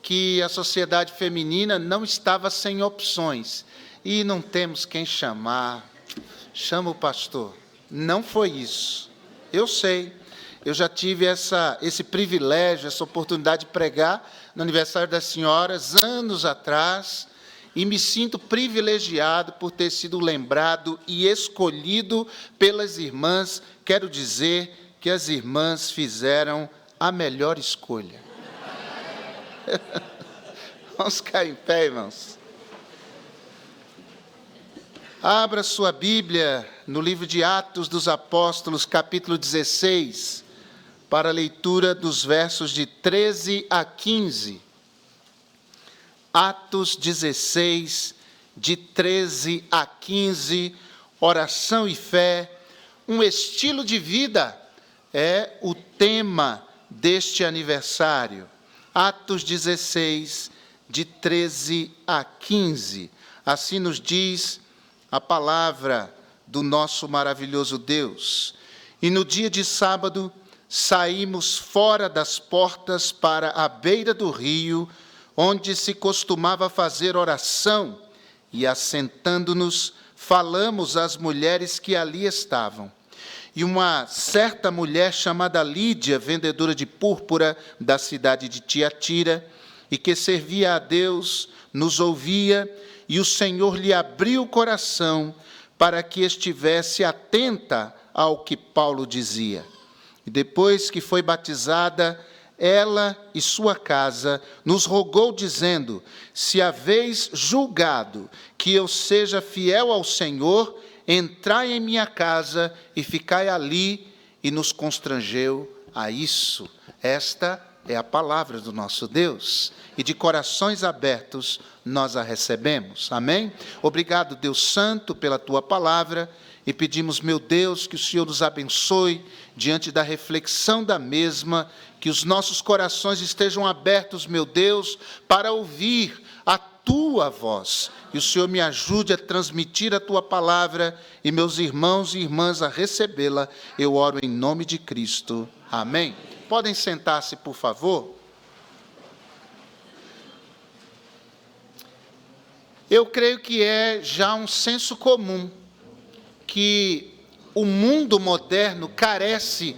que a sociedade feminina não estava sem opções. E não temos quem chamar, chama o pastor. Não foi isso. Eu sei, eu já tive esse privilégio, essa oportunidade de pregar no aniversário das senhoras, anos atrás, e me sinto privilegiado por ter sido lembrado e escolhido pelas irmãs. Quero dizer que as irmãs fizeram a melhor escolha. Vamos ficar em pé, irmãos. Abra sua Bíblia no livro de Atos dos Apóstolos, capítulo 16, para a leitura dos versos de 13 a 15. Atos 16, de 13 a 15, oração e fé, um estilo de vida é o tema deste aniversário. Atos 16, de 13 a 15. Assim nos diz a palavra do nosso maravilhoso Deus. E no dia de sábado, saímos fora das portas para a beira do rio, onde se costumava fazer oração, e assentando-nos, falamos às mulheres que ali estavam. E uma certa mulher chamada Lídia, vendedora de púrpura da cidade de Tiatira, e que servia a Deus, nos ouvia, e o Senhor lhe abriu o coração para que estivesse atenta ao que Paulo dizia. E depois que foi batizada, ela e sua casa nos rogou, dizendo: se haveis julgado que eu seja fiel ao Senhor, entrai em minha casa e ficai ali, e nos constrangeu a isso. Esta é a palavra do nosso Deus, e de corações abertos nós a recebemos. Amém? Obrigado, Deus Santo, pela tua palavra, e pedimos, meu Deus, que o Senhor nos abençoe diante da reflexão da mesma, que os nossos corações estejam abertos, meu Deus, para ouvir a tua voz, e o Senhor me ajude a transmitir a tua palavra, e meus irmãos e irmãs a recebê-la. Eu oro em nome de Cristo. Amém. Podem sentar-se, por favor. Eu creio que é já um senso comum que o mundo moderno carece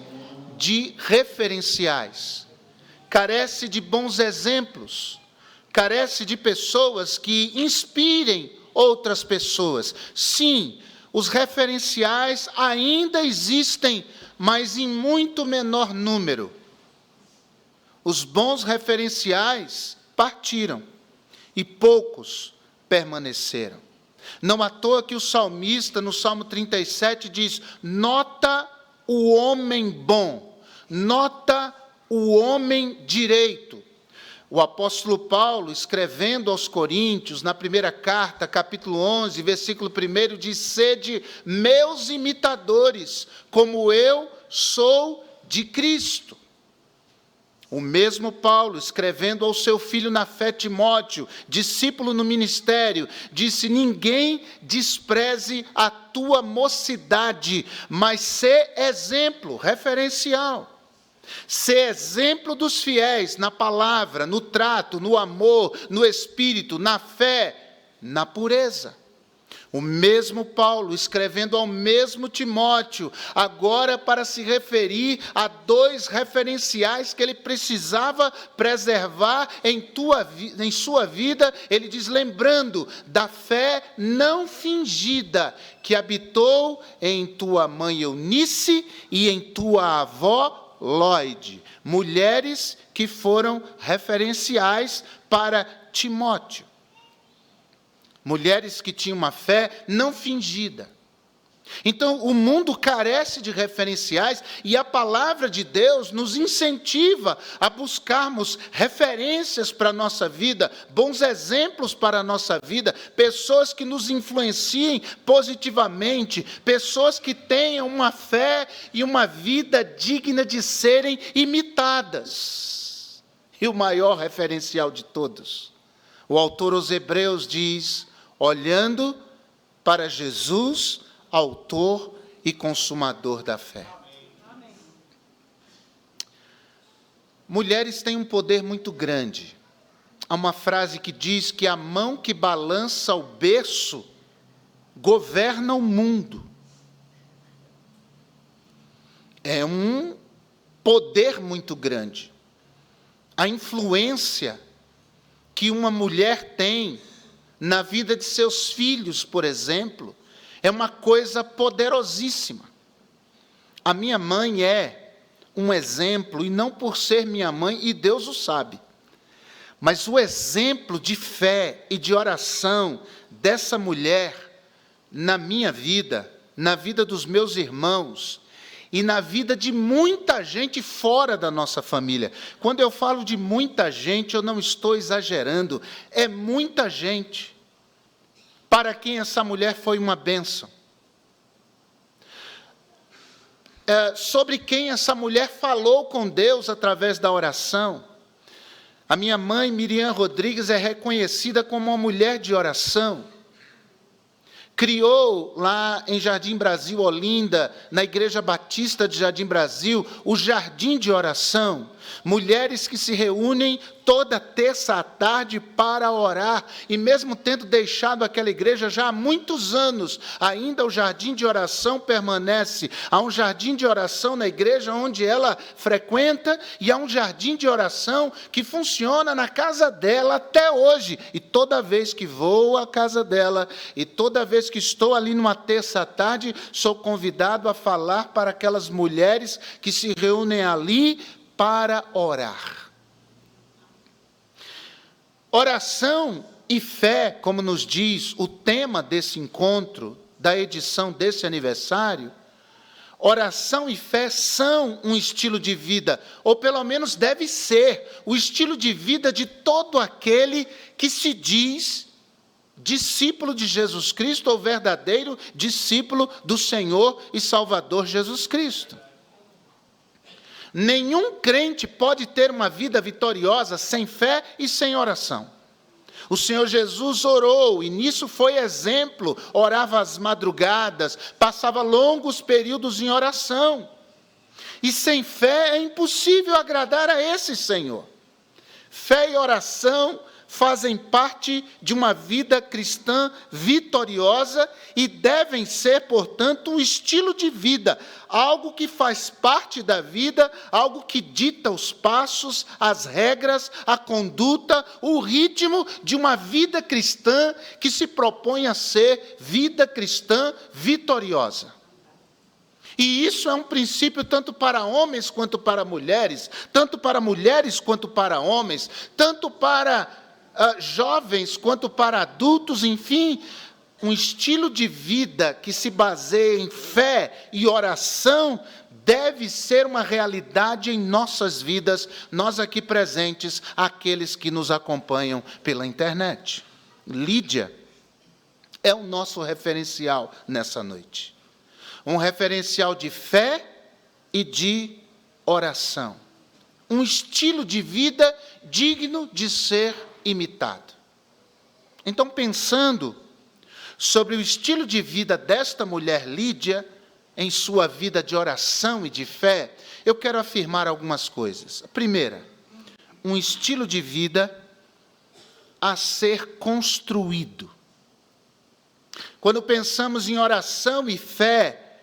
de referenciais, carece de bons exemplos, carece de pessoas que inspirem outras pessoas. Sim, os referenciais ainda existem, mas em muito menor número. Os bons referenciais partiram e poucos permaneceram. Não à toa que o salmista, no Salmo 37, diz: nota o homem bom, nota o homem direito. O apóstolo Paulo, escrevendo aos Coríntios, na primeira carta, capítulo 11, versículo 1, diz: sede meus imitadores, como eu sou de Cristo. O mesmo Paulo, escrevendo ao seu filho na fé Timóteo, discípulo no ministério, disse: ninguém despreze a tua mocidade, mas sê exemplo, referencial. Ser exemplo dos fiéis na palavra, no trato, no amor, no espírito, na fé, na pureza. O mesmo Paulo, escrevendo ao mesmo Timóteo, agora para se referir a dois referenciais que ele precisava preservar em sua vida, ele diz: lembrando da fé não fingida, que habitou em tua mãe Eunice e em tua avó Lóide, mulheres que foram referenciais para Timóteo. Mulheres que tinham uma fé não fingida. Então, o mundo carece de referenciais e a palavra de Deus nos incentiva a buscarmos referências para a nossa vida, bons exemplos para a nossa vida, pessoas que nos influenciem positivamente, pessoas que tenham uma fé e uma vida digna de serem imitadas. E o maior referencial de todos, o autor aos Hebreus diz: olhando para Jesus, autor e consumador da fé. Amém. Mulheres têm um poder muito grande. há uma frase que diz que a mão que balança o berço governa o mundo. É um poder muito grande. A influência que uma mulher tem na vida de seus filhos, por exemplo, é uma coisa poderosíssima. A minha mãe é um exemplo, e não por ser minha mãe, e Deus o sabe, mas o exemplo de fé e de oração dessa mulher na minha vida, na vida dos meus irmãos, e na vida de muita gente fora da nossa família. Quando eu falo de muita gente, eu não estou exagerando, é muita gente para quem essa mulher foi uma bênção. Sobre quem essa mulher falou com Deus através da oração. A minha mãe, Miriam Rodrigues, é reconhecida como uma mulher de oração. Criou lá em Jardim Brasil, Olinda, na Igreja Batista de Jardim Brasil, o Jardim de Oração. Mulheres que se reúnem toda terça à tarde para orar, e mesmo tendo deixado aquela igreja já há muitos anos, ainda o jardim de oração permanece. Há um jardim de oração na igreja onde ela frequenta, e há um jardim de oração que funciona na casa dela até hoje. E toda vez que vou à casa dela, e toda vez que estou ali numa terça à tarde, sou convidado a falar para aquelas mulheres que se reúnem ali para orar. Oração e fé, como nos diz o tema desse encontro, da edição desse aniversário, oração e fé são um estilo de vida, ou pelo menos deve ser o estilo de vida de todo aquele que se diz discípulo de Jesus Cristo, ou verdadeiro discípulo do Senhor e Salvador Jesus Cristo. Nenhum crente pode ter uma vida vitoriosa sem fé e sem oração. O Senhor Jesus orou, e nisso foi exemplo, orava às madrugadas, passava longos períodos em oração. E sem fé é impossível agradar a esse Senhor. Fé e oração fazem parte de uma vida cristã vitoriosa e devem ser, portanto, um estilo de vida, algo que faz parte da vida, algo que dita os passos, as regras, a conduta, o ritmo de uma vida cristã que se propõe a ser vida cristã vitoriosa. E isso é um princípio tanto para homens quanto para mulheres, tanto para mulheres quanto para homens, tanto para jovens quanto para adultos, enfim, um estilo de vida que se baseia em fé e oração deve ser uma realidade em nossas vidas, nós aqui presentes, aqueles que nos acompanham pela internet. Lídia é o nosso referencial nessa noite. Um referencial de fé e de oração. Um estilo de vida digno de ser imitado. Então, pensando sobre o estilo de vida desta mulher Lídia, em sua vida de oração e de fé, eu quero afirmar algumas coisas. A primeira, um estilo de vida a ser construído. Quando pensamos em oração e fé,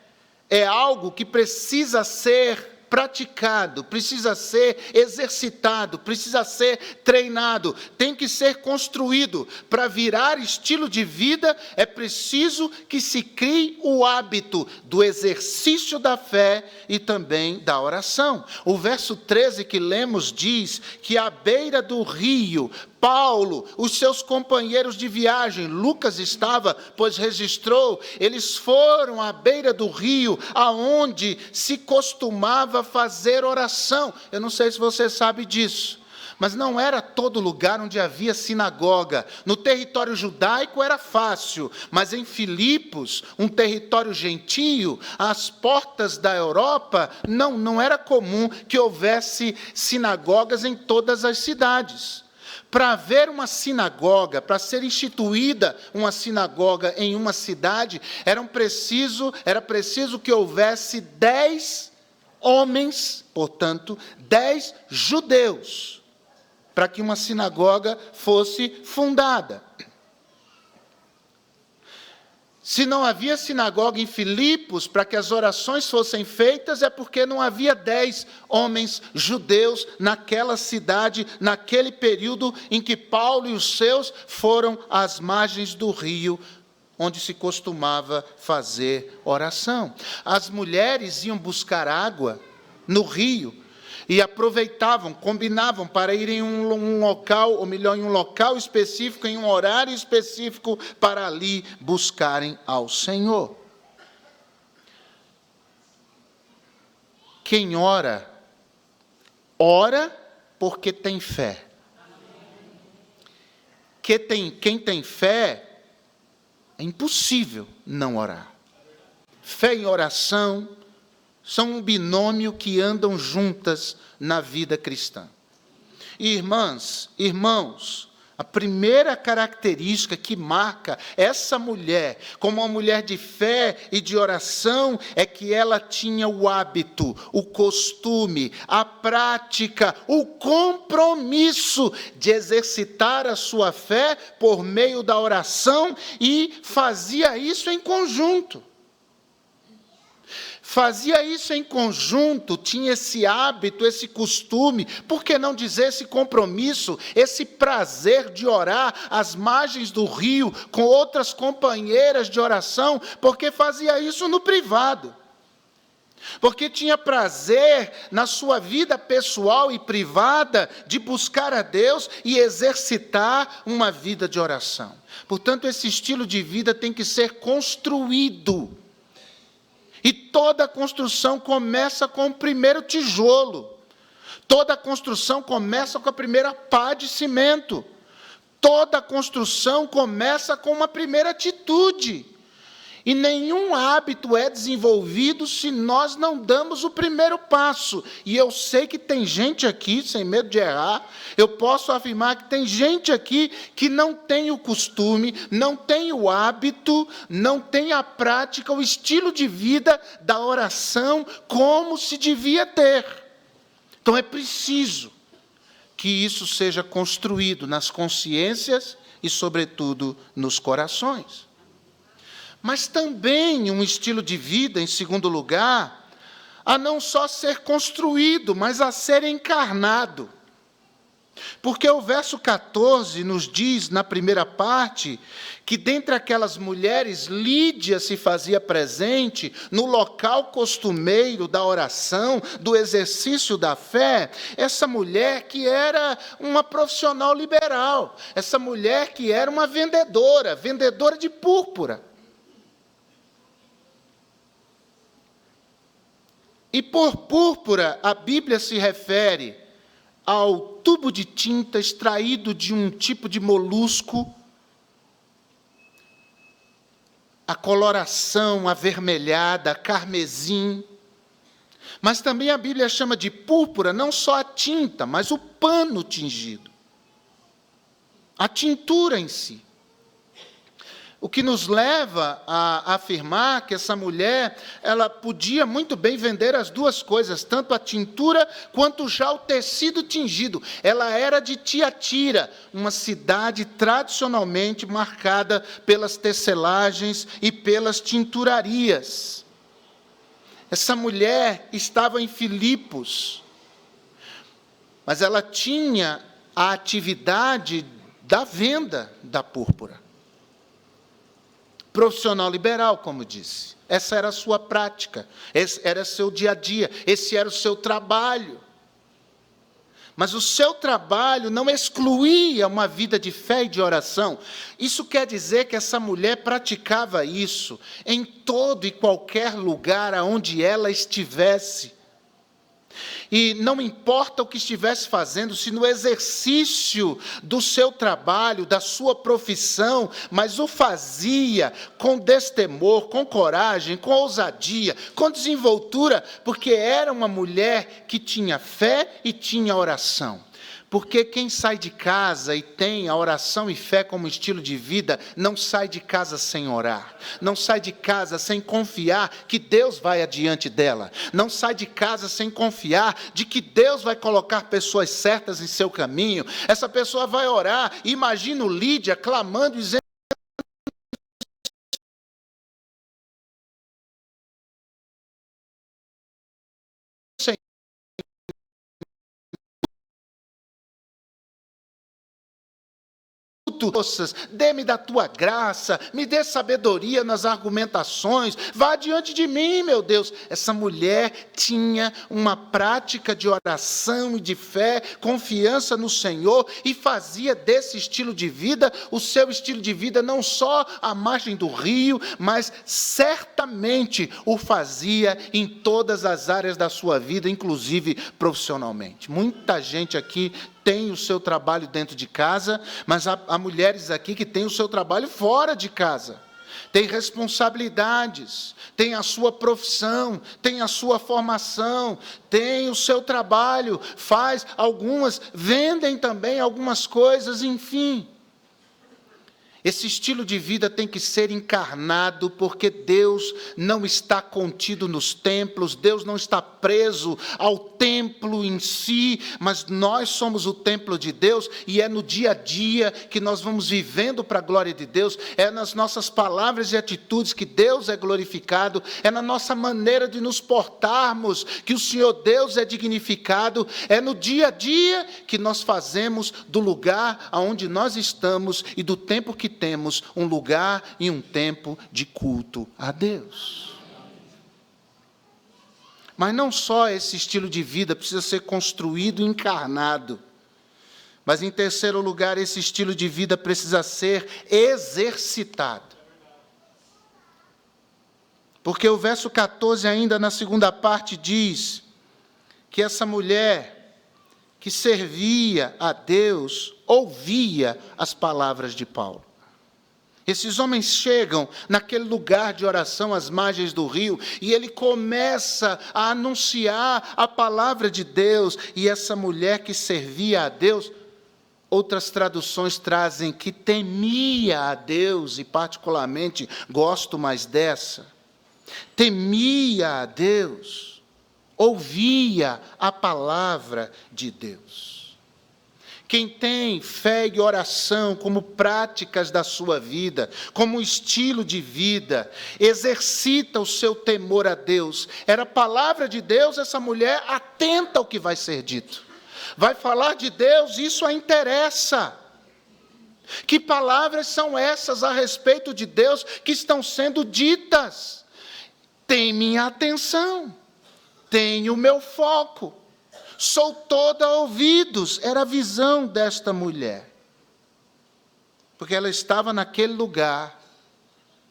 é algo que precisa ser praticado, precisa ser exercitado, precisa ser treinado, tem que ser construído. Para virar estilo de vida, é preciso que se crie o hábito do exercício da fé e também da oração. O verso 13 que lemos diz que à beira do rio, Paulo, os seus companheiros de viagem, Lucas estava, pois registrou, eles foram à beira do rio, aonde se costumava fazer oração. Eu não sei se você sabe disso, mas não era todo lugar onde havia sinagoga. No território judaico era fácil, mas em Filipos, um território gentio, às portas da Europa, não era comum que houvesse sinagogas em todas as cidades. Para haver uma sinagoga, para ser instituída uma sinagoga em uma cidade, era preciso que houvesse 10 homens, portanto, 10 judeus. para que uma sinagoga fosse fundada. Se não havia sinagoga em Filipos para que as orações fossem feitas, é porque não havia 10 homens judeus naquela cidade, naquele período em que Paulo e os seus foram às margens do rio, onde se costumava fazer oração. As mulheres iam buscar água no rio e aproveitavam, combinavam para ir em um local, ou melhor, em um local específico, em um horário específico, para ali buscarem ao Senhor. Quem ora, ora porque tem fé. Quem tem fé, é impossível não orar. Fé e oração são um binômio que andam juntas na vida cristã. Irmãs, irmãos, a primeira característica que marca essa mulher como uma mulher de fé e de oração é que ela tinha o hábito, o costume, a prática, o compromisso de exercitar a sua fé por meio da oração e fazia isso em conjunto. Fazia isso em conjunto, tinha esse hábito, esse costume, por que não dizer esse compromisso, esse prazer de orar às margens do rio, com outras companheiras de oração, porque fazia isso no privado. Porque tinha prazer na sua vida pessoal e privada de buscar a Deus e exercitar uma vida de oração. Portanto, esse estilo de vida tem que ser construído. E toda construção começa com o primeiro tijolo. Toda construção começa com a primeira pá de cimento. Toda construção começa com uma primeira atitude. E nenhum hábito é desenvolvido se nós não damos o primeiro passo. E eu sei que tem gente aqui, sem medo de errar, eu posso afirmar que tem gente aqui que não tem o costume, não tem o hábito, não tem a prática, o estilo de vida da oração como se devia ter. Então é preciso que isso seja construído nas consciências e, sobretudo, nos corações. Mas também um estilo de vida, em segundo lugar, a não só ser construído, mas a ser encarnado. Porque o verso 14 nos diz, na primeira parte, que dentre aquelas mulheres, Lídia se fazia presente no local costumeiro da oração, do exercício da fé, essa mulher que era uma profissional liberal, essa mulher que era uma vendedora de púrpura. E por púrpura, a Bíblia se refere ao tubo de tinta extraído de um tipo de molusco, a coloração avermelhada, carmesim. Mas também a Bíblia chama de púrpura não só a tinta, mas o pano tingido, a tintura em si. O que nos leva a afirmar que essa mulher, ela podia muito bem vender as duas coisas, tanto a tintura quanto já o tecido tingido. Ela era de Tiatira, uma cidade tradicionalmente marcada pelas tecelagens e pelas tinturarias. Essa mulher estava em Filipos, mas ela tinha a atividade da venda da púrpura. Profissional liberal, como disse. Essa era a sua prática, esse era o seu dia a dia, esse era o seu trabalho. Mas o seu trabalho não excluía uma vida de fé e de oração. Isso quer dizer que essa mulher praticava isso em todo e qualquer lugar aonde ela estivesse. E não importa o que estivesse fazendo, se no exercício do seu trabalho, da sua profissão, mas o fazia com destemor, com coragem, com ousadia, com desenvoltura, porque era uma mulher que tinha fé e tinha oração. Porque quem sai de casa e tem a oração e fé como estilo de vida, não sai de casa sem orar. Não sai de casa sem confiar que Deus vai adiante dela. Não sai de casa sem confiar de que Deus vai colocar pessoas certas em seu caminho. Essa pessoa vai orar. Imagino Lídia clamando e dizendo: dê-me da tua graça, me dê sabedoria nas argumentações, vá diante de mim, meu Deus. Essa mulher tinha uma prática de oração e de fé, confiança no Senhor, e fazia desse estilo de vida o seu estilo de vida, não só à margem do rio, mas certamente o fazia em todas as áreas da sua vida, inclusive profissionalmente. Muita gente aqui tem o seu trabalho dentro de casa, mas há mulheres aqui que têm o seu trabalho fora de casa. Tem responsabilidades, tem a sua profissão, tem a sua formação, tem o seu trabalho, algumas vendem também algumas coisas, enfim. Esse estilo de vida tem que ser encarnado, porque Deus não está contido nos templos, Deus não está preso ao templo em si, mas nós somos o templo de Deus, e é no dia a dia que nós vamos vivendo para a glória de Deus, é nas nossas palavras e atitudes que Deus é glorificado, é na nossa maneira de nos portarmos que o Senhor Deus é dignificado, é no dia a dia que nós fazemos do lugar aonde nós estamos e do tempo que temos um lugar e um tempo de culto a Deus. Mas não só esse estilo de vida precisa ser construído e encarnado, mas em terceiro lugar, esse estilo de vida precisa ser exercitado. Porque o verso 14 ainda na segunda parte diz que essa mulher que servia a Deus ouvia as palavras de Paulo. Esses homens chegam naquele lugar de oração às margens do rio, e ele começa a anunciar a palavra de Deus, e essa mulher que servia a Deus, outras traduções trazem que temia a Deus, e particularmente gosto mais dessa, temia a Deus, ouvia a palavra de Deus. Quem tem fé e oração como práticas da sua vida, como estilo de vida, exercita o seu temor a Deus. Era a palavra de Deus, essa mulher atenta ao que vai ser dito. Vai falar de Deus, isso a interessa. Que palavras são essas a respeito de Deus que estão sendo ditas? Tem minha atenção, tem o meu foco. Sou toda ouvidos, era a visão desta mulher. Porque ela estava naquele lugar,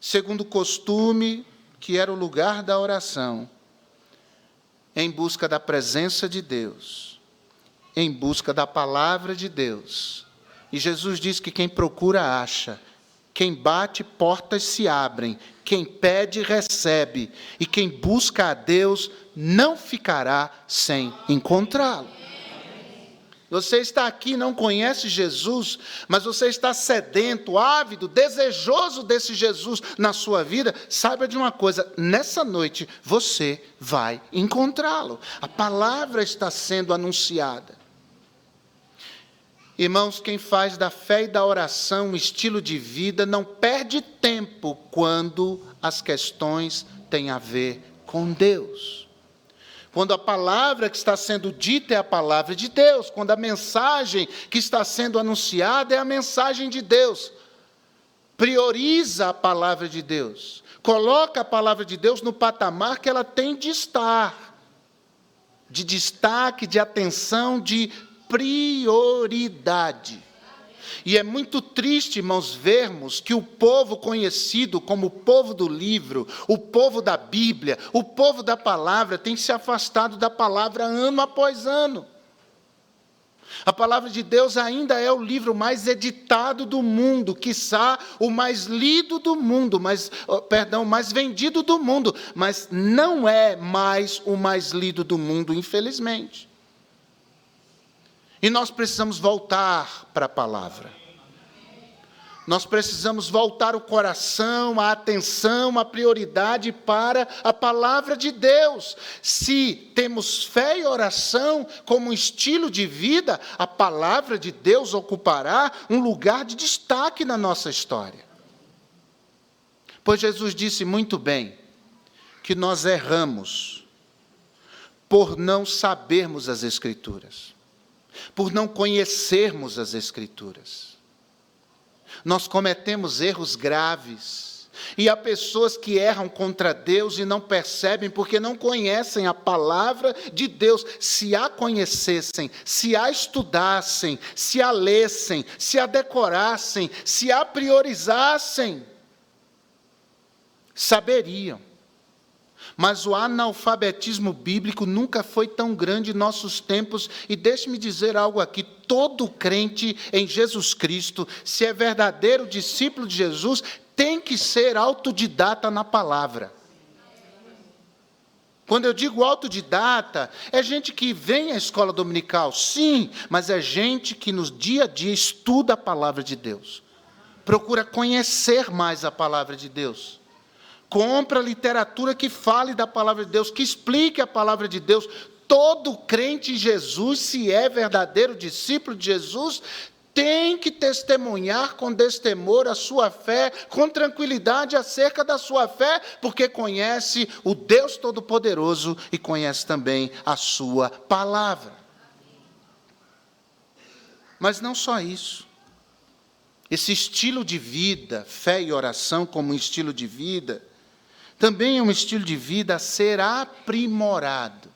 segundo o costume, que era o lugar da oração, em busca da presença de Deus, em busca da palavra de Deus. E Jesus diz que quem procura, acha. Quem bate, portas se abrem. Quem pede, recebe. E quem busca a Deus, não ficará sem encontrá-lo. Você está aqui, não conhece Jesus, mas você está sedento, ávido, desejoso desse Jesus na sua vida. Saiba de uma coisa, nessa noite você vai encontrá-lo. A palavra está sendo anunciada. Irmãos, quem faz da fé e da oração um estilo de vida, não perde tempo quando as questões têm a ver com Deus. Quando a palavra que está sendo dita é a palavra de Deus, quando a mensagem que está sendo anunciada é a mensagem de Deus, prioriza a palavra de Deus, coloca a palavra de Deus no patamar que ela tem de estar, de destaque, de atenção, de prioridade. E é muito triste, irmãos, vermos que o povo conhecido como o povo do livro, o povo da Bíblia, o povo da palavra, tem se afastado da palavra ano após ano. A palavra de Deus ainda é o livro mais editado do mundo, quiçá o mais lido do mundo, mais vendido do mundo, mas não é mais o mais lido do mundo, infelizmente. E nós precisamos voltar para a palavra. Nós precisamos voltar o coração, a atenção, a prioridade para a palavra de Deus. Se temos fé e oração como estilo de vida, a palavra de Deus ocupará um lugar de destaque na nossa história. Pois Jesus disse muito bem que nós erramos por não sabermos as Escrituras, por não conhecermos as Escrituras. Nós cometemos erros graves, e há pessoas que erram contra Deus e não percebem porque não conhecem a palavra de Deus. Se a conhecessem, se a estudassem, se a lessem, se a decorassem, se a priorizassem, saberiam. Mas o analfabetismo bíblico nunca foi tão grande em nossos tempos. E deixe-me dizer algo aqui: todo crente em Jesus Cristo, se é verdadeiro discípulo de Jesus, tem que ser autodidata na palavra. Quando eu digo autodidata, é gente que vem à escola dominical, sim, mas é gente que no dia a dia estuda a palavra de Deus, procura conhecer mais a palavra de Deus. Compra literatura que fale da palavra de Deus, que explique a palavra de Deus. Todo crente em Jesus, se é verdadeiro discípulo de Jesus, tem que testemunhar com destemor a sua fé, com tranquilidade acerca da sua fé, porque conhece o Deus Todo-Poderoso e conhece também a sua palavra. Mas não só isso. Esse estilo de vida, fé e oração como um estilo de vida, também é um estilo de vida a ser aprimorado.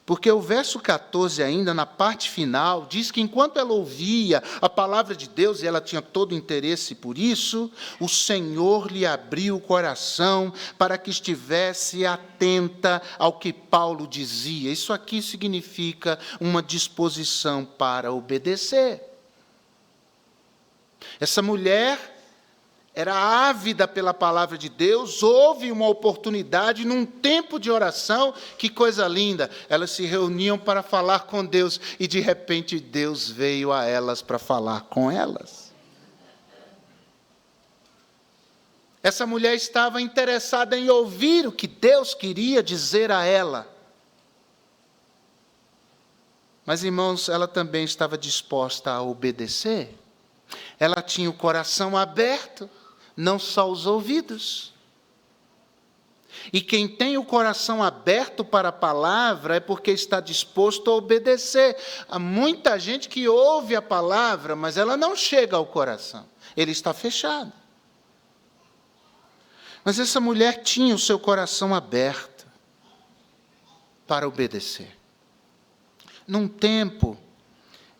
Porque o verso 14 ainda, na parte final, diz que enquanto ela ouvia a palavra de Deus, e ela tinha todo o interesse por isso, o Senhor lhe abriu o coração para que estivesse atenta ao que Paulo dizia. Isso aqui significa uma disposição para obedecer. Essa mulher era ávida pela palavra de Deus, houve uma oportunidade num tempo de oração, que coisa linda, elas se reuniam para falar com Deus, e de repente Deus veio a elas para falar com elas. Essa mulher estava interessada em ouvir o que Deus queria dizer a ela. Mas, irmãos, ela também estava disposta a obedecer. Ela tinha o coração aberto, não só os ouvidos. E quem tem o coração aberto para a palavra é porque está disposto a obedecer. Há muita gente que ouve a palavra, mas ela não chega ao coração. Ele está fechado. Mas essa mulher tinha o seu coração aberto para obedecer. Num tempo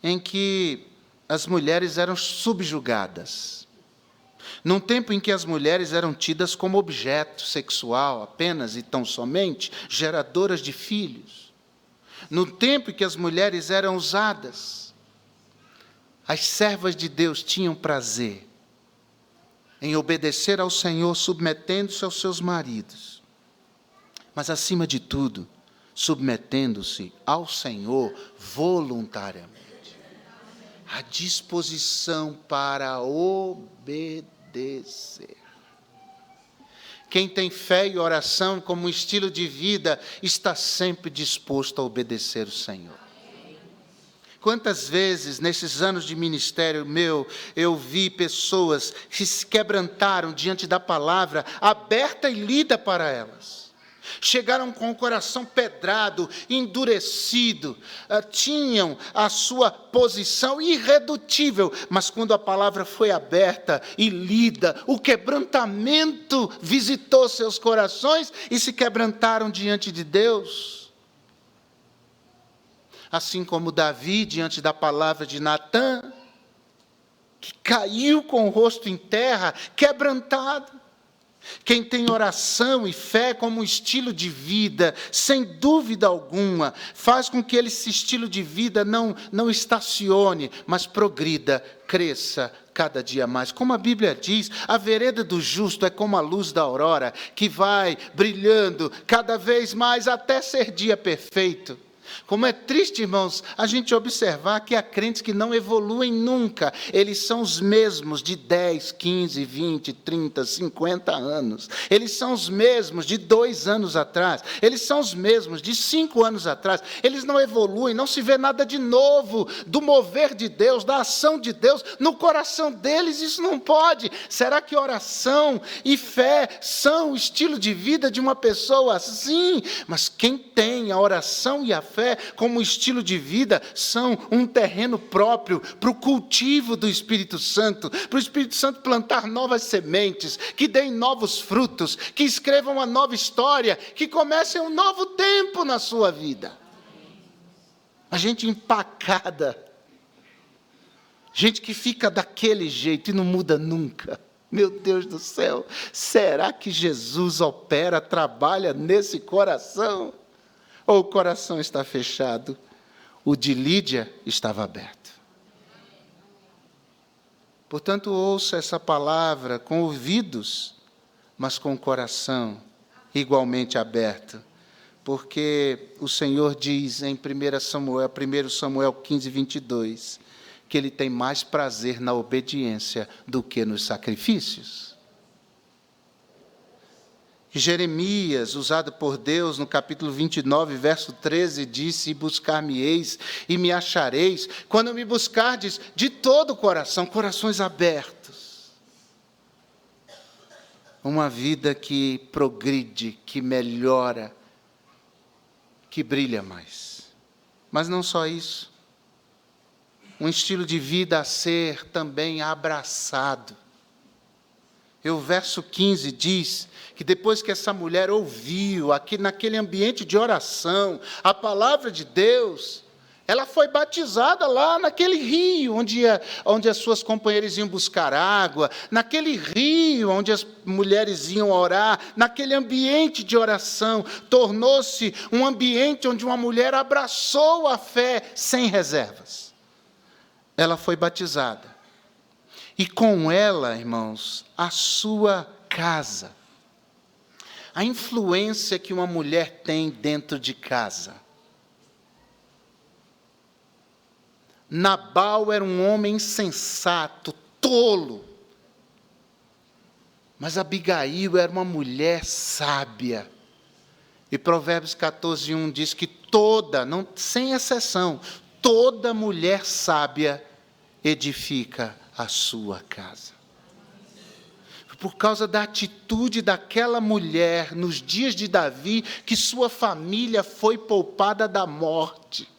em que as mulheres eram subjugadas, num tempo em que as mulheres eram tidas como objeto sexual apenas e tão somente, geradoras de filhos, no tempo em que as mulheres eram usadas, as servas de Deus tinham prazer em obedecer ao Senhor, submetendo-se aos seus maridos, mas, acima de tudo, submetendo-se ao Senhor voluntariamente. A disposição para obedecer. Quem tem fé e oração como estilo de vida, está sempre disposto a obedecer o Senhor. Quantas vezes, nesses anos de ministério meu, eu vi pessoas que se quebrantaram diante da palavra, aberta e lida para elas. Chegaram com o coração pedrado, endurecido, tinham a sua posição irredutível, mas quando a palavra foi aberta e lida, o quebrantamento visitou seus corações e se quebrantaram diante de Deus. Assim como Davi, diante da palavra de Natã, que caiu com o rosto em terra, quebrantado. Quem tem oração e fé como estilo de vida, sem dúvida alguma, faz com que esse estilo de vida não estacione, mas progrida, cresça cada dia mais. Como a Bíblia diz, a vereda do justo é como a luz da aurora, que vai brilhando cada vez mais até ser dia perfeito. Como é triste, irmãos, a gente observar que há crentes que não evoluem nunca. Eles são os mesmos de 10, 15, 20, 30, 50 anos. Eles são os mesmos de 2 anos atrás. Eles são os mesmos de 5 anos atrás. Eles não evoluem, não se vê nada de novo do mover de Deus, da ação de Deus no coração deles. Isso não pode. Será que oração e fé são o estilo de vida de uma pessoa? Sim, mas quem tem a oração e a fé como estilo de vida são um terreno próprio para o cultivo do Espírito Santo, para o Espírito Santo plantar novas sementes, que deem novos frutos, que escrevam uma nova história, que comecem um novo tempo na sua vida. A gente empacada, gente que fica daquele jeito e não muda nunca. Meu Deus do céu, será que Jesus opera, trabalha nesse coração? Ou o coração está fechado? O de Lídia estava aberto. Portanto, ouça essa palavra com ouvidos, mas com o coração igualmente aberto. Porque o Senhor diz em 1 Samuel 15, 22, que Ele tem mais prazer na obediência do que nos sacrifícios. Jeremias, usado por Deus no capítulo 29, verso 13, disse: buscar-me-eis e me achareis, quando me buscardes de todo o coração, corações abertos. Uma vida que progride, que melhora, que brilha mais. Mas não só isso. Um estilo de vida a ser também abraçado. E o verso 15 diz que depois que essa mulher ouviu, aqui naquele ambiente de oração, a palavra de Deus, ela foi batizada lá naquele rio, onde as suas companheiras iam buscar água, naquele rio onde as mulheres iam orar, naquele ambiente de oração, tornou-se um ambiente onde uma mulher abraçou a fé sem reservas. Ela foi batizada. E com ela, irmãos, a sua casa. A influência que uma mulher tem dentro de casa. Nabal era um homem insensato, tolo. Mas Abigail era uma mulher sábia. E Provérbios 14:1 diz que sem exceção, toda mulher sábia edifica a sua casa. Por causa da atitude daquela mulher nos dias de Davi, que sua família foi poupada da morte.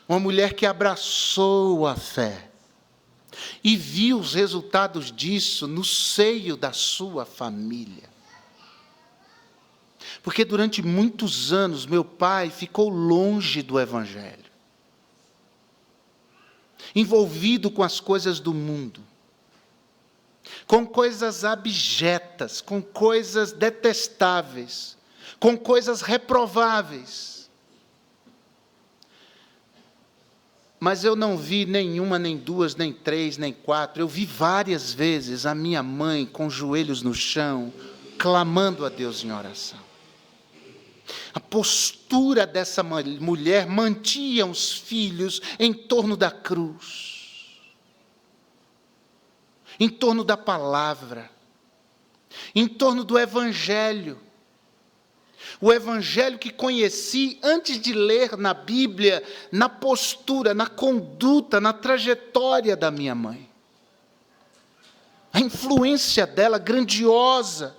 Uma mulher que abraçou a fé e viu os resultados disso no seio da sua família. Porque durante muitos anos meu pai ficou longe do Evangelho, envolvido com as coisas do mundo, com coisas abjetas, com coisas detestáveis, com coisas reprováveis. Mas eu não vi nenhuma, nem duas, nem três, nem quatro. Eu vi várias vezes a minha mãe com os joelhos no chão, clamando a Deus em oração. A postura dessa mulher mantinha os filhos em torno da cruz, em torno da palavra, em torno do Evangelho. O Evangelho que conheci antes de ler na Bíblia, na postura, na conduta, na trajetória da minha mãe. A influência dela grandiosa,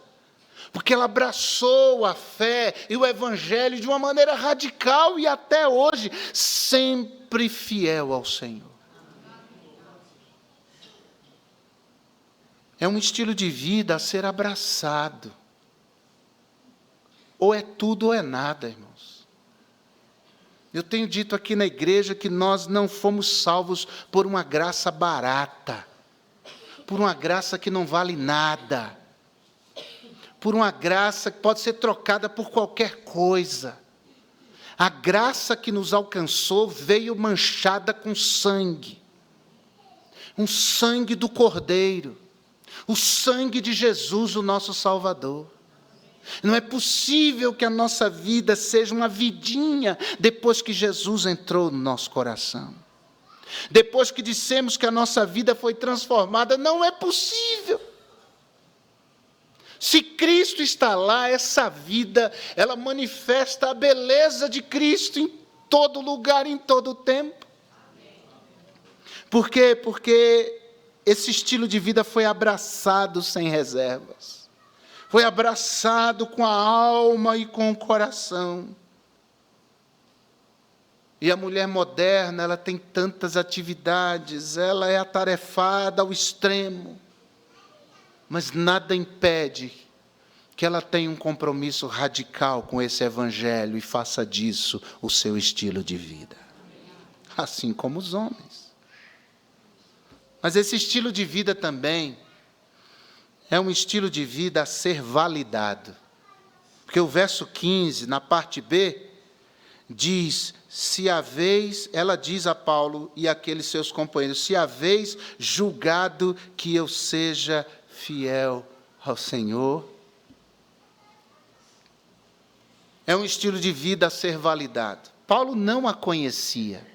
porque ela abraçou a fé e o Evangelho de uma maneira radical e até hoje sempre fiel ao Senhor. É um estilo de vida a ser abraçado. Ou é tudo ou é nada, irmãos. Eu tenho dito aqui na igreja que nós não fomos salvos por uma graça barata, por uma graça que não vale nada, por uma graça que pode ser trocada por qualquer coisa. A graça que nos alcançou veio manchada com sangue, um sangue do Cordeiro, o sangue de Jesus, o nosso Salvador. Não é possível que a nossa vida seja uma vidinha depois que Jesus entrou no nosso coração. Depois que dissemos que a nossa vida foi transformada, não é possível. Se Cristo está lá, essa vida, ela manifesta a beleza de Cristo em todo lugar, em todo tempo. Por quê? Porque esse estilo de vida foi abraçado sem reservas. Foi abraçado com a alma e com o coração. E a mulher moderna, ela tem tantas atividades, ela é atarefada ao extremo. Mas nada impede que ela tenha um compromisso radical com esse evangelho e faça disso o seu estilo de vida. Assim como os homens. Mas esse estilo de vida também é um estilo de vida a ser validado. Porque o verso 15, na parte B, diz, se haveis, ela diz a Paulo e àqueles seus companheiros, se haveis julgado que eu seja fiel ao Senhor. É um estilo de vida a ser validado. Paulo não a conhecia.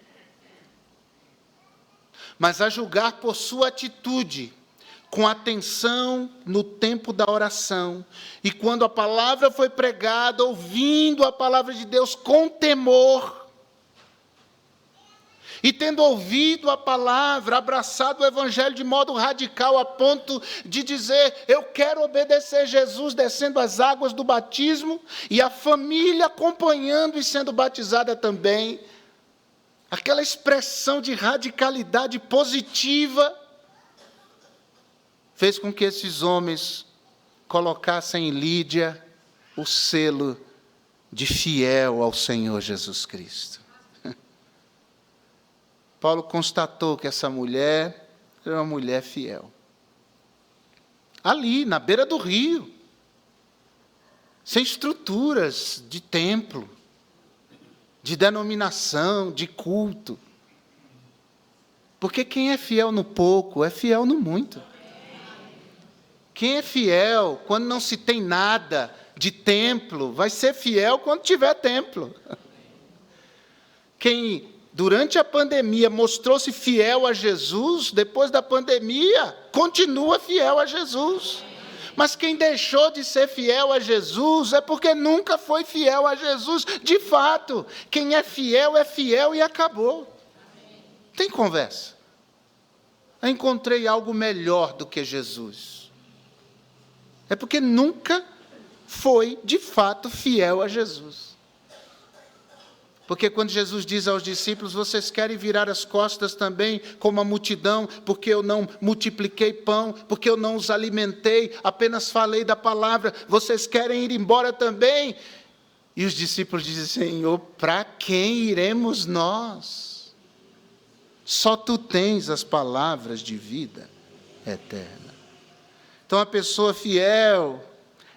Mas a julgar por sua atitude, com atenção no tempo da oração, e quando a palavra foi pregada, ouvindo a palavra de Deus com temor, e tendo ouvido a palavra, abraçado o evangelho de modo radical, a ponto de dizer, eu quero obedecer Jesus descendo as águas do batismo, e a família acompanhando e sendo batizada também, aquela expressão de radicalidade positiva, fez com que esses homens colocassem em Lídia o selo de fiel ao Senhor Jesus Cristo. Paulo constatou que essa mulher era uma mulher fiel. Ali, na beira do rio, sem estruturas de templo, de denominação, de culto. Porque quem é fiel no pouco, é fiel no muito. Quem é fiel quando não se tem nada de templo, vai ser fiel quando tiver templo. Quem, durante a pandemia, mostrou-se fiel a Jesus, depois da pandemia, continua fiel a Jesus. Mas quem deixou de ser fiel a Jesus é porque nunca foi fiel a Jesus. De fato, quem é fiel e acabou. Tem conversa. Eu encontrei algo melhor do que Jesus. É porque nunca foi, de fato, fiel a Jesus. Porque quando Jesus diz aos discípulos, vocês querem virar as costas também como a multidão, porque eu não multipliquei pão, porque eu não os alimentei, apenas falei da palavra, vocês querem ir embora também? E os discípulos dizem, Senhor, para quem iremos nós? Só Tu tens as palavras de vida eterna. Então a pessoa fiel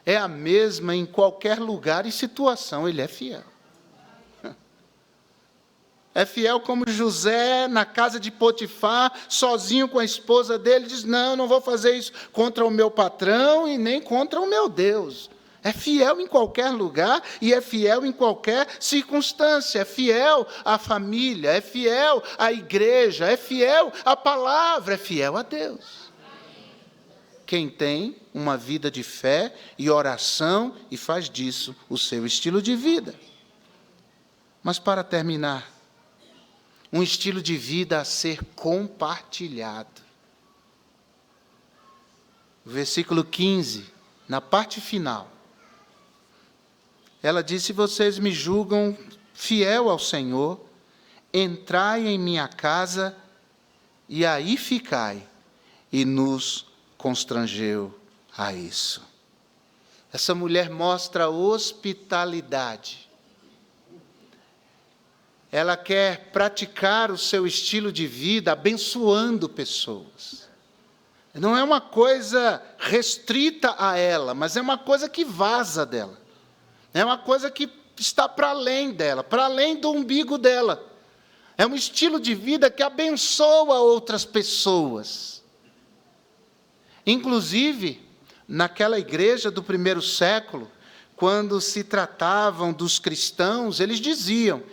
é a mesma em qualquer lugar e situação, ele é fiel. É fiel como José na casa de Potifar, sozinho com a esposa dele, diz, não vou fazer isso contra o meu patrão e nem contra o meu Deus. É fiel em qualquer lugar e é fiel em qualquer circunstância. É fiel à família, é fiel à igreja, é fiel à palavra, é fiel a Deus. Quem tem uma vida de fé e oração e faz disso o seu estilo de vida. Mas para terminar, um estilo de vida a ser compartilhado. O versículo 15, na parte final, ela diz, se vocês me julgam fiel ao Senhor, entrai em minha casa e aí ficai. E nos constrangeu a isso. Essa mulher mostra hospitalidade. Ela quer praticar o seu estilo de vida abençoando pessoas. Não é uma coisa restrita a ela, mas é uma coisa que vaza dela. É uma coisa que está para além dela, para além do umbigo dela. É um estilo de vida que abençoa outras pessoas. Inclusive, naquela igreja do primeiro século, quando se tratavam dos cristãos, eles diziam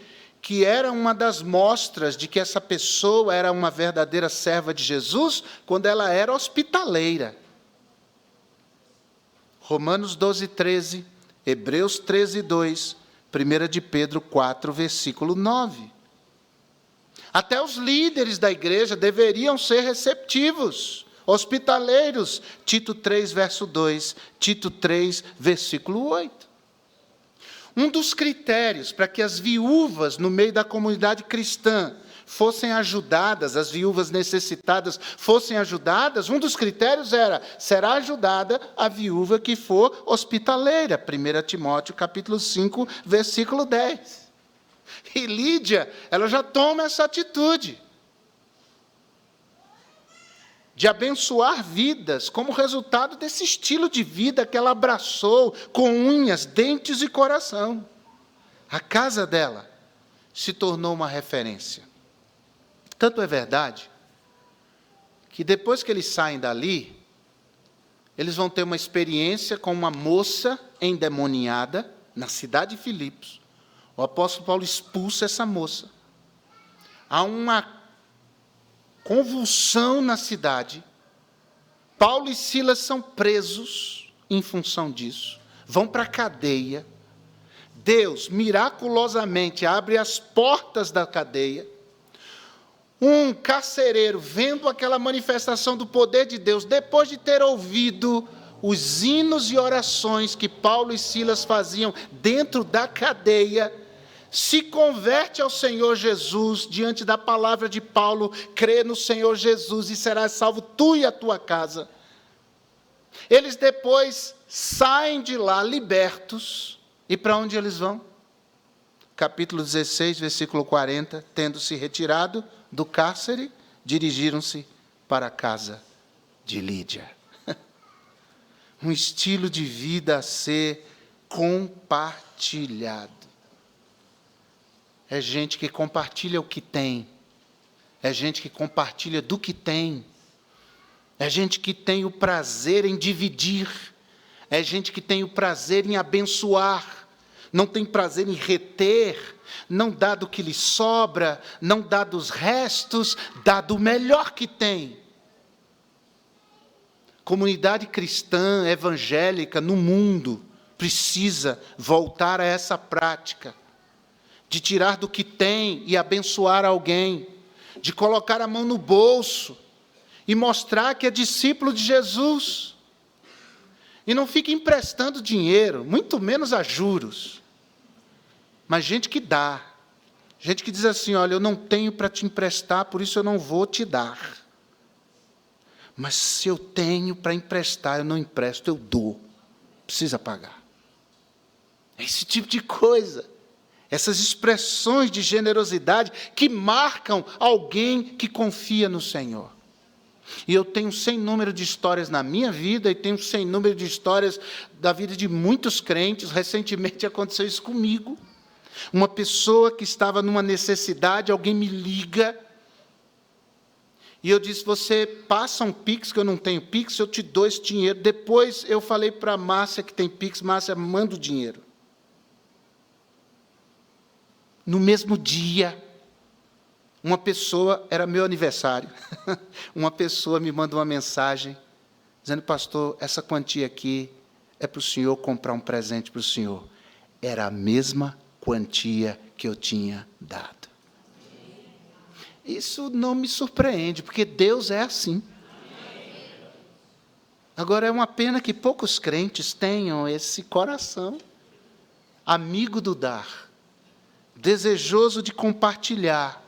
que era uma das mostras de que essa pessoa era uma verdadeira serva de Jesus, quando ela era hospitaleira. Romanos 12, 13, Hebreus 13, 2, 1 de Pedro 4, versículo 9. Até os líderes da igreja deveriam ser receptivos, hospitaleiros. Tito 3, verso 2, Tito 3, versículo 8. Um dos critérios para que as viúvas no meio da comunidade cristã fossem ajudadas, as viúvas necessitadas fossem ajudadas, um dos critérios era: será ajudada a viúva que for hospitaleira. 1 Timóteo capítulo 5, versículo 10. E Lídia, ela já toma essa atitude de abençoar vidas como resultado desse estilo de vida que ela abraçou com unhas, dentes e coração. A casa dela se tornou uma referência. Tanto é verdade que depois que eles saem dali, eles vão ter uma experiência com uma moça endemoniada na cidade de Filipos. O apóstolo Paulo expulsa essa moça. Há uma convulsão na cidade. Paulo e Silas são presos em função disso. Vão para a cadeia. Deus, miraculosamente, abre as portas da cadeia. Um carcereiro, vendo aquela manifestação do poder de Deus, depois de ter ouvido os hinos e orações que Paulo e Silas faziam dentro da cadeia, se converte ao Senhor Jesus, diante da palavra de Paulo: crê no Senhor Jesus e serás salvo tu e a tua casa. Eles depois saem de lá libertos, e para onde eles vão? Capítulo 16, versículo 40, tendo se retirado do cárcere, dirigiram-se para a casa de Lídia. Um estilo de vida a ser compartilhado. É gente que compartilha o que tem. É gente que compartilha do que tem. É gente que tem o prazer em dividir. É gente que tem o prazer em abençoar. Não tem prazer em reter. Não dá do que lhe sobra. Não dá dos restos. Dá do melhor que tem. Comunidade cristã, evangélica, no mundo, precisa voltar a essa prática. De tirar do que tem e abençoar alguém, de colocar a mão no bolso e mostrar que é discípulo de Jesus. E não fica emprestando dinheiro, muito menos a juros. Mas gente que dá, gente que diz assim: olha, eu não tenho para te emprestar, por isso eu não vou te dar. Mas se eu tenho para emprestar, eu não empresto, eu dou. Precisa pagar. É esse tipo de coisa. Essas expressões de generosidade que marcam alguém que confia no Senhor. E eu tenho sem número de histórias na minha vida, e tenho sem número de histórias da vida de muitos crentes. Recentemente aconteceu isso comigo. Uma pessoa que estava numa necessidade, alguém me liga, e eu disse: você passa um Pix, que eu não tenho Pix, eu te dou esse dinheiro. Depois eu falei para a Márcia, que tem Pix: Márcia, manda o dinheiro. No mesmo dia, uma pessoa, era meu aniversário, uma pessoa me manda uma mensagem, dizendo: pastor, essa quantia aqui é para o senhor comprar um presente para o senhor. Era a mesma quantia que eu tinha dado. Isso não me surpreende, porque Deus é assim. Agora, é uma pena que poucos crentes tenham esse coração amigo do dar, desejoso de compartilhar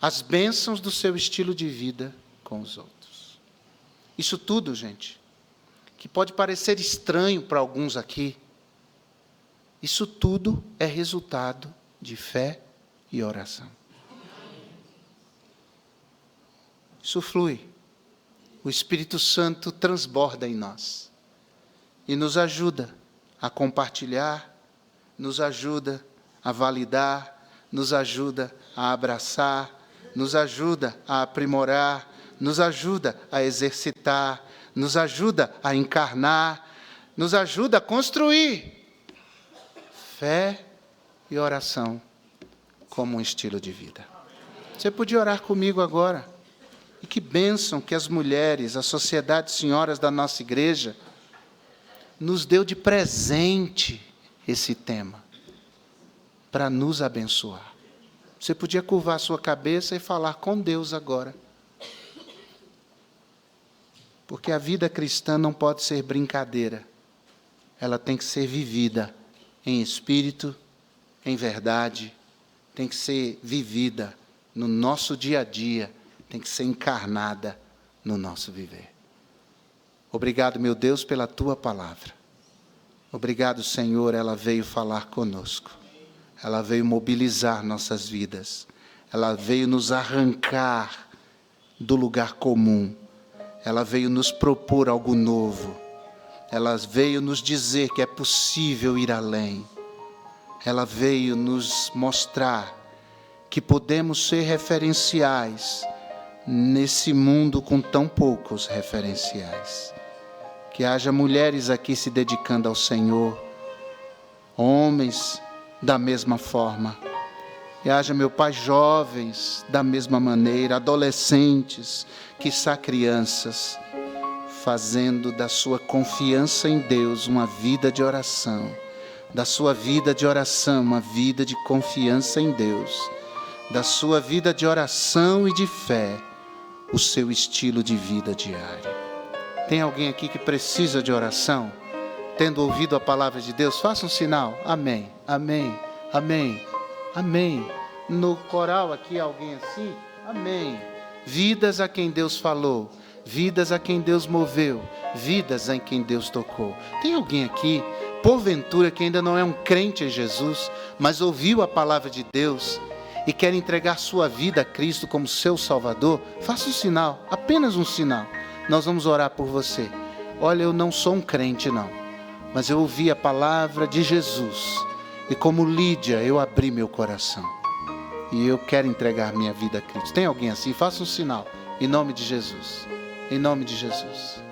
as bênçãos do seu estilo de vida com os outros. Isso tudo, gente, que pode parecer estranho para alguns aqui, isso tudo é resultado de fé e oração. Isso flui. O Espírito Santo transborda em nós e nos ajuda a compartilhar, nos ajuda a validar, nos ajuda a abraçar, nos ajuda a aprimorar, nos ajuda a exercitar, nos ajuda a encarnar, nos ajuda a construir. fé e oração como um estilo de vida. Você podia orar comigo agora. E que bênção que as mulheres, a sociedade senhoras da nossa igreja, nos deu de presente esse tema, para nos abençoar. Você podia curvar a sua cabeça e falar com Deus agora. Porque a vida cristã não pode ser brincadeira. Ela tem que ser vivida em espírito, em verdade. Tem que ser vivida no nosso dia a dia. Tem que ser encarnada no nosso viver. Obrigado, meu Deus, pela Tua palavra. Obrigado, Senhor, ela veio falar conosco. Ela veio mobilizar nossas vidas. Ela veio nos arrancar do lugar comum. Ela veio nos propor algo novo. Ela veio nos dizer que é possível ir além. Ela veio nos mostrar que podemos ser referenciais nesse mundo com tão poucos referenciais. Que haja mulheres aqui se dedicando ao Senhor, homens da mesma forma. E haja, meu Pai, jovens da mesma maneira, adolescentes, quiçá crianças, fazendo da sua confiança em Deus uma vida de oração, da sua vida de oração uma vida de confiança em Deus, da sua vida de oração e de fé, o seu estilo de vida diário. Tem alguém aqui que precisa de oração? Tendo ouvido a palavra de Deus, faça um sinal. Amém, amém, amém, amém. No coral aqui, alguém assim? Amém. Vidas a quem Deus falou, vidas a quem Deus moveu, vidas em quem Deus tocou. Tem alguém aqui, porventura, que ainda não é um crente em Jesus, mas ouviu a palavra de Deus e quer entregar sua vida a Cristo como seu Salvador? Faça um sinal, apenas um sinal. Nós vamos orar por você. Olha, eu não sou um crente não, mas eu ouvi a palavra de Jesus e como Lídia eu abri meu coração e eu quero entregar minha vida a Cristo. Tem alguém assim? Faça um sinal, em nome de Jesus, em nome de Jesus,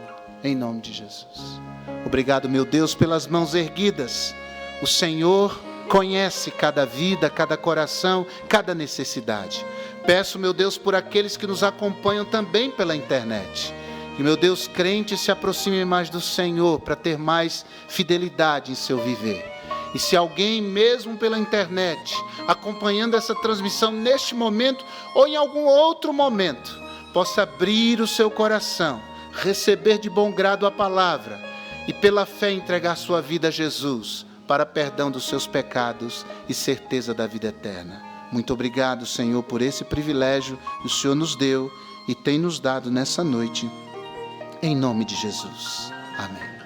em nome de Jesus. Obrigado, meu Deus, pelas mãos erguidas. O Senhor conhece cada vida, cada coração, cada necessidade. Peço, meu Deus, por aqueles que nos acompanham também pela internet. Que, meu Deus, crentes se aproximem mais do Senhor para ter mais fidelidade em seu viver. E se alguém, mesmo pela internet, acompanhando essa transmissão neste momento ou em algum outro momento, possa abrir o seu coração, receber de bom grado a palavra e pela fé entregar sua vida a Jesus para perdão dos seus pecados e certeza da vida eterna. Muito obrigado, Senhor, por esse privilégio que o Senhor nos deu e tem nos dado nessa noite. Em nome de Jesus. Amém.